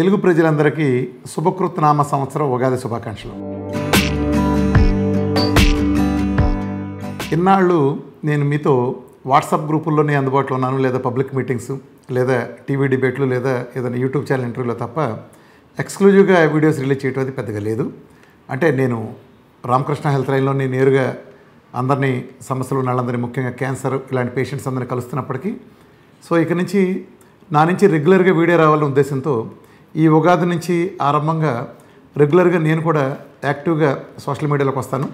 తెలుగు ప్రజలందరికీ శుభకృతనామ సంవత్సరం ఉగాది శుభాకాంక్షలు. ఇన్నాళ్ళు నేను మీతో వాట్సాప్ గ్రూపుల్లోనే అందుబాటులో ఉన్నాను, లేదా పబ్లిక్ మీటింగ్స్, లేదా టీవీ డిబేట్లు, లేదా ఏదైనా యూట్యూబ్ ఛానల్ ఇంటర్వ్యూలో తప్ప ఎక్స్క్లూజివ్గా వీడియోస్ రిలీజ్ చేయడం అది పెద్దగా లేదు. అంటే నేను రామకృష్ణ హెల్త్ లైన్లోని నేరుగా అందరినీ సమస్యలు ఉన్న వాళ్ళందరినీ, ముఖ్యంగా క్యాన్సర్ ఇలాంటి పేషెంట్స్ అందరినీ కలుస్తున్నప్పటికీ ఇక నుంచి నా నుంచి రెగ్యులర్గా వీడియో రావాలనే ఉద్దేశంతో ఈ ఉగాది నుంచి ఆరంభంగా రెగ్యులర్గా నేను కూడా యాక్టివ్గా సోషల్ మీడియాలోకి వస్తాను.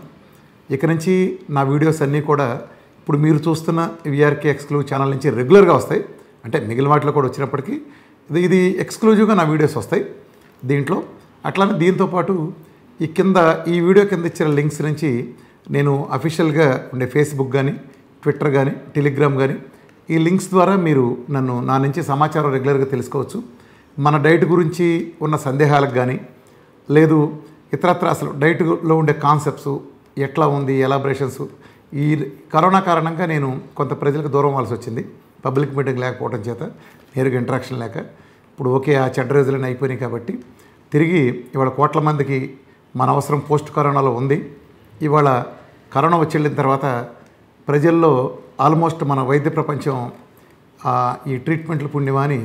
ఇక నుంచి నా వీడియోస్ అన్నీ కూడా ఇప్పుడు మీరు చూస్తున్న వీఆర్కే ఎక్స్క్లూజివ్ ఛానల్ నుంచి రెగ్యులర్గా వస్తాయి. అంటే మిగిలిన వాటిలో కూడా వచ్చినప్పటికీ ఇది ఎక్స్క్లూజివ్గా నా వీడియోస్ వస్తాయి దీంట్లో. అట్లానే దీంతోపాటు ఈ వీడియో కింద ఇచ్చిన లింక్స్ నుంచి నేను అఫీషియల్గా ఉండే ఫేస్బుక్ కానీ, ట్విట్టర్ కానీ, టెలిగ్రామ్ కానీ, ఈ లింక్స్ ద్వారా మీరు నా నుంచి సమాచారం రెగ్యులర్గా తెలుసుకోవచ్చు. మన డైట్ గురించి ఉన్న సందేహాలకు కానీ, లేదు ఇతరత్ర అసలు డైట్లో ఉండే కాన్సెప్ట్స్ ఎట్లా ఉంది, ఎలాబరేషన్స్. ఈ కరోనా కారణంగా నేను కొంత ప్రజలకు దూరం అవ్వాల్సి వచ్చింది, పబ్లిక్ మీటింగ్ లేకపోవడం చేత, నేరుగా ఇంటరాక్షన్ లేక. ఇప్పుడు ఆ చెడ్డ రోజులన్నీ అయిపోయినాయి కాబట్టి తిరిగి ఇవాళ కోట్ల మందికి మన అవసరం పోస్ట్ కరోనాలో ఉంది. ఇవాళ కరోనా వచ్చి వెళ్ళిన తర్వాత ప్రజల్లో ఆల్మోస్ట్ మన వైద్య ప్రపంచం ఈ ట్రీట్మెంట్లు పుణ్యమా అని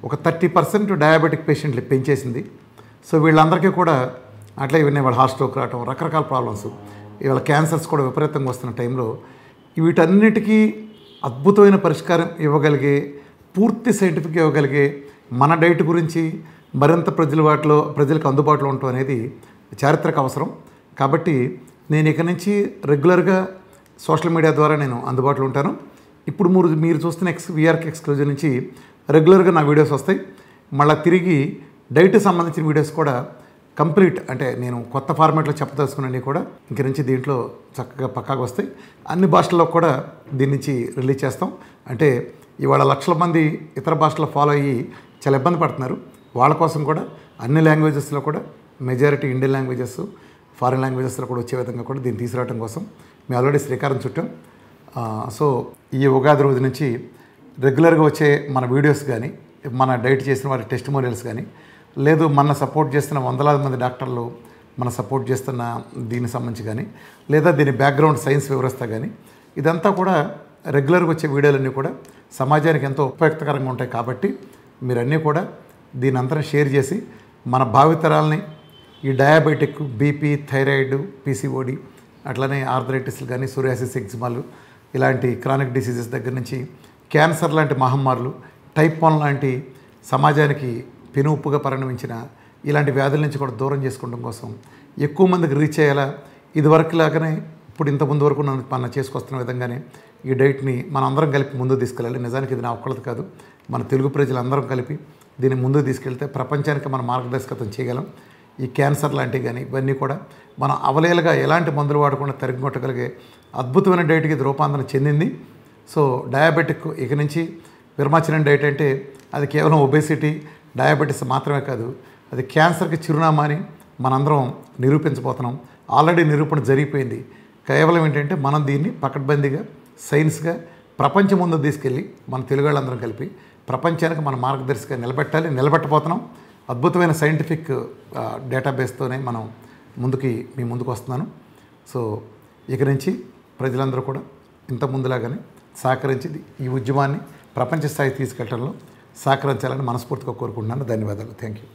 ఒక 30% డయాబెటిక్ పేషెంట్లు పెంచేసింది. వీళ్ళందరికీ కూడా అట్లా ఇవన్నీ వాళ్ళ హార్ట్ స్ట్రోక్ రావటం, రకరకాల ప్రాబ్లమ్స్, ఇవాళ క్యాన్సర్స్ కూడా విపరీతంగా వస్తున్న టైంలో వీటన్నిటికీ అద్భుతమైన పరిష్కారం ఇవ్వగలిగే, పూర్తి సైంటిఫిక్ ఇవ్వగలిగే మన డైట్ గురించి మరింత ప్రజలకు అందుబాటులో ఉండటం అనేది చారిత్రక అవసరం. కాబట్టి నేను ఇక నుంచి రెగ్యులర్గా సోషల్ మీడియా ద్వారా నేను అందుబాటులో ఉంటాను. ఇప్పుడు మీరు చూస్తున్న వీఆర్కే ఎక్స్క్లూజివ్ నుంచి రెగ్యులర్గా నా వీడియోస్ వస్తాయి. మళ్ళీ తిరిగి డైట్ సంబంధించిన వీడియోస్ కూడా కంప్లీట్, అంటే నేను కొత్త ఫార్మాట్లో చెప్పదలుచుకున్నవి కూడా ఇంక నుంచి దీంట్లో చక్కగా పక్కాగా వస్తాయి. అన్ని భాషల్లో కూడా దీని నుంచి రిలీజ్ చేస్తాం. అంటే ఇవాళ లక్షల మంది ఇతర భాషల్లో ఫాలో అయ్యి చాలా ఇబ్బంది పడుతున్నారు. వాళ్ళ కోసం కూడా అన్ని లాంగ్వేజెస్లో కూడా, మెజారిటీ ఇండియన్ లాంగ్వేజెస్, ఫారిన్ లాంగ్వేజెస్లో కూడా వచ్చే విధంగా కూడా దీన్ని తీసుకురావడం కోసం మేము ఆల్రెడీ శ్రీకారం చుట్టాం. ఈ ఉగాది రోజు నుంచి రెగ్యులర్గా వచ్చే మన వీడియోస్ కానీ, మన డైట్ చేసిన వారి టెస్టిమోనియల్స్ కానీ, లేదు మన సపోర్ట్ చేస్తున్న వందలాది మంది డాక్టర్లు మన సపోర్ట్ చేస్తున్న దీనికి సంబంధించి కానీ, లేదా దీని బ్యాక్గ్రౌండ్ సైన్స్ వివరిస్తా కానీ, ఇదంతా కూడా రెగ్యులర్గా వచ్చే వీడియోలన్నీ కూడా సమాజానికి ఎంతో ఉపయుక్తకరంగా ఉంటాయి. కాబట్టి మీరన్నీ కూడా దీని అంతా షేర్ చేసి మన భావితరాలని ఈ డయాబెటిక్, బీపీ, థైరాయిడ్, పీసీఓడి, అట్లనే ఆర్థరైటిస్లు కానీ, సోరియాసిస్, ఎగ్జిమాలు, ఇలాంటి క్రానిక్ డిసీజెస్ దగ్గర నుంచి క్యాన్సర్ లాంటి మహమ్మారులు, టైప్ 1 లాంటి సమాజానికి పెనుముప్పుగా పరిణమించిన ఇలాంటి వ్యాధుల నుంచి కూడా దూరం చేసుకోవడం కోసం ఎక్కువ మందికి రీచ్ అయ్యేలా, ఇదివరకు లాగానే ఇప్పుడు ఇంతకుముందు వరకు మనం చేసుకొస్తున్న విధంగానే ఈ డైట్ని మనం అందరం కలిపి ముందుకు తీసుకెళ్ళాలి. నిజానికి ఇది నా ఒక్కళ్ళది కాదు, మన తెలుగు ప్రజలందరం కలిపి దీన్ని ముందుకు తీసుకెళ్తే ప్రపంచానికి మనం మార్గదర్శకత్వం చేయగలం. ఈ క్యాన్సర్ లాంటివి కానీ ఇవన్నీ కూడా మనం అవలేలుగా ఎలాంటి మందులు వాడకుండా తరిగికొట్టగలిగే అద్భుతమైన డైట్కి ఇది రూపాంతరం చెందింది. డయాబెటిక్ ఇక నుంచి విరమాచనం డైట్ అంటే అది కేవలం ఒబేసిటీ, డయాబెటీస్ మాత్రమే కాదు, అది క్యాన్సర్కి చిరునామా అని మనందరం నిరూపించబోతున్నాం. ఆల్రెడీ నిరూపణ జరిగిపోయింది. కేవలం ఏంటంటే మనం దీన్ని పకడ్బందీగా, సైన్స్గా ప్రపంచం ముందు తీసుకెళ్ళి మన తెలుగు వాళ్ళందరం కలిపి ప్రపంచానికి మన మార్గదర్శిగా నిలబెట్టబోతున్నాం. అద్భుతమైన సైంటిఫిక్ డేటాబేస్తోనే మీ ముందుకు వస్తున్నాను. ఇక నుంచి ప్రజలందరూ కూడా ఇంత ముందులాగానే సహకరించి ఈ ఉద్యమాన్ని ప్రపంచ స్థాయికి తీసుకెళ్లడంలో సహకరించాలని మనస్ఫూర్తిగా కోరుకుంటున్నాను. ధన్యవాదాలు. Thank you.